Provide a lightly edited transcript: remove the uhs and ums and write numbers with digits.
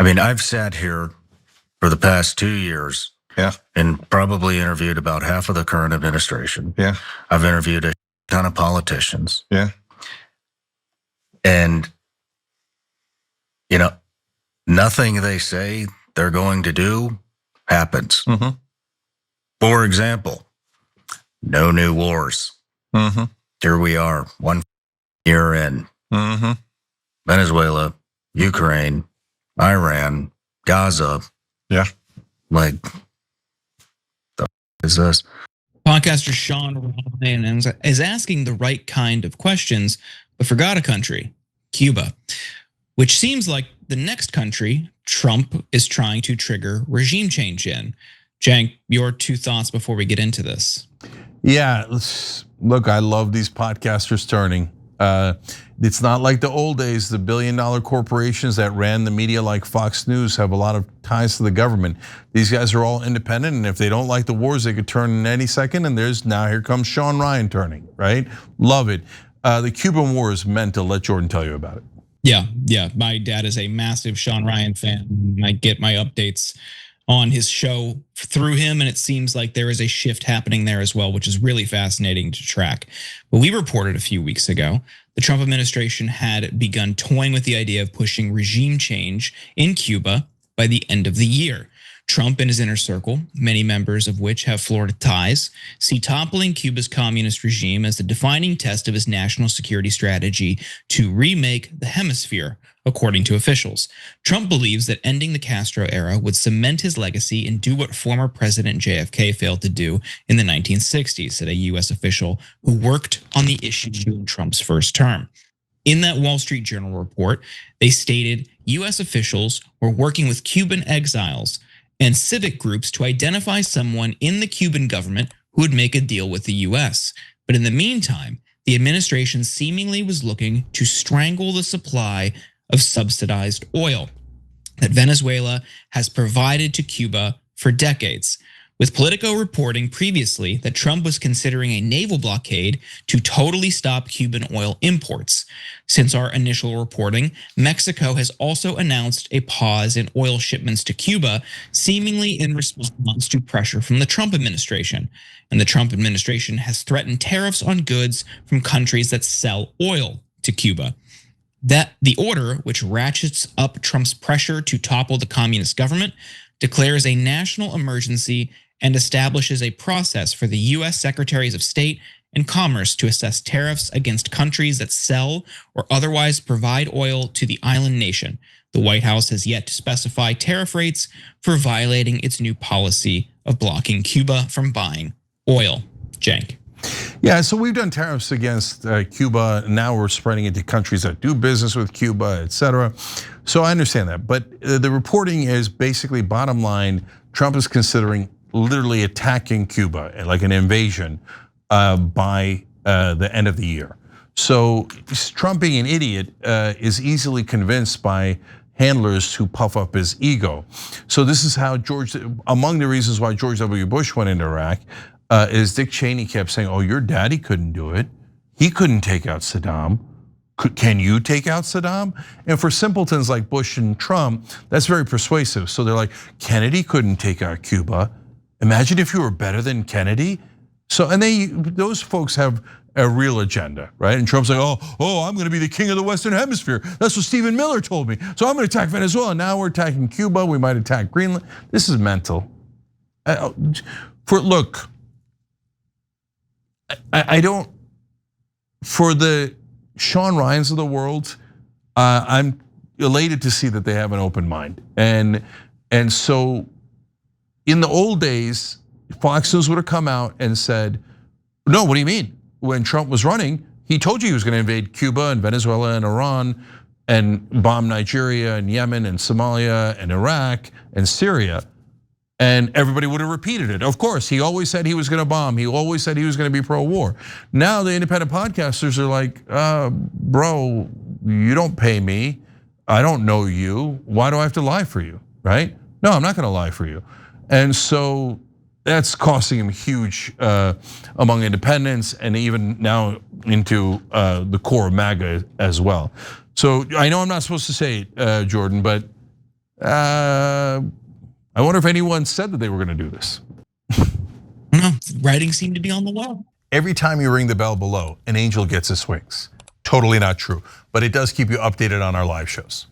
mean, I've sat here for the past 2 years, and probably interviewed about half of the current administration. I've interviewed a ton of politicians. And, nothing they say they're going to do happens. For example, no new wars. Here we are, 1 year in. Venezuela, Ukraine, Iran, Gaza. Like, the is this? Podcaster SHAWN RYAN is asking the right kind of questions, but forgot a country, Cuba, which seems like the next country Trump is trying to trigger regime change in. Cenk, your 2 thoughts before we get into this. Yeah, look, I love these podcasters turning. It's not like the old days. The billion-dollar corporations that ran the media like Fox News have a lot of ties to the government. These guys are all independent, and if they don't like the wars, they could turn in any second, and here comes SHAWN RYAN turning, right? Love it. The Cuban War is mental. Let Jordan tell you about it. Yeah, my dad is a massive SHAWN RYAN fan. I get my updates on his show through him, and it seems like there is a shift happening there as well, which is really fascinating to track. But we reported a few weeks ago, the Trump administration had begun toying with the idea of pushing regime change in Cuba by the end of the year. Trump and his inner circle, many members of which have Florida ties, see toppling Cuba's communist regime as the defining test of his national security strategy to remake the hemisphere, according to officials. Trump believes that ending the Castro era would cement his legacy and do what former President JFK failed to do in the 1960s, said a US official who worked on the issue during Trump's first term. In that Wall Street Journal report, they stated US officials were working with Cuban exiles and civic groups to identify someone in the Cuban government who would make a deal with the US. But in the meantime, the administration seemingly was looking to strangle the supply of subsidized oil that Venezuela has provided to Cuba for decades. With Politico reporting previously that Trump was considering a naval blockade to totally stop Cuban oil imports. Since our initial reporting, Mexico has also announced a pause in oil shipments to Cuba, seemingly in response to pressure from the Trump administration. And the Trump administration has threatened tariffs on goods from countries that sell oil to Cuba. That the order, which ratchets up Trump's pressure to topple the communist government, declares a national emergency and establishes a process for the US Secretaries of State and Commerce to assess tariffs against countries that sell or otherwise provide oil to the island nation. The White House has yet to specify tariff rates for violating its new policy of blocking Cuba from buying oil. Cenk. Yeah, so we've done tariffs against Cuba. Now we're spreading it to countries that do business with Cuba, et cetera. So I understand that. But the reporting is basically, bottom line, Trump is considering literally attacking Cuba, like an invasion, by the end of the year. So Trump, being an idiot, is easily convinced by handlers who puff up his ego. So this is how among the reasons why George W. Bush went into Iraq, is Dick Cheney kept saying, "Oh, your daddy couldn't do it. He couldn't take out Saddam. Can you take out Saddam?" And for simpletons like Bush and Trump, that's very persuasive. So they're like, Kennedy couldn't take out Cuba. Imagine if you were better than Kennedy. So, and those folks have a real agenda, right? And Trump's like, oh, I'm gonna be the king of the Western Hemisphere. That's what Stephen Miller told me. So I'm gonna attack Venezuela. Now we're attacking Cuba. We might attack Greenland. This is mental. Look, I don't, for the SHAWN RYANs of the world, I'm elated to see that they have an open mind. And so in the old days, Fox News would have come out and said, no, what do you mean? When Trump was running, he told you he was gonna invade Cuba and Venezuela and Iran and bomb Nigeria and Yemen and Somalia and Iraq and Syria. And everybody would have repeated it. Of course, he always said he was gonna bomb. He always said he was gonna be pro-war. Now the independent podcasters are like, bro, you don't pay me. I don't know you. Why do I have to lie for you, right? No, I'm not gonna lie for you. And so that's costing him huge among independents and even now into the core of MAGA as well. So I know I'm not supposed to say it, Jordan, but I wonder if anyone said that they were going to do this. No, writing seemed to be on the wall. Every time you ring the bell below, an angel gets his wings. Totally not true, but it does keep you updated on our live shows.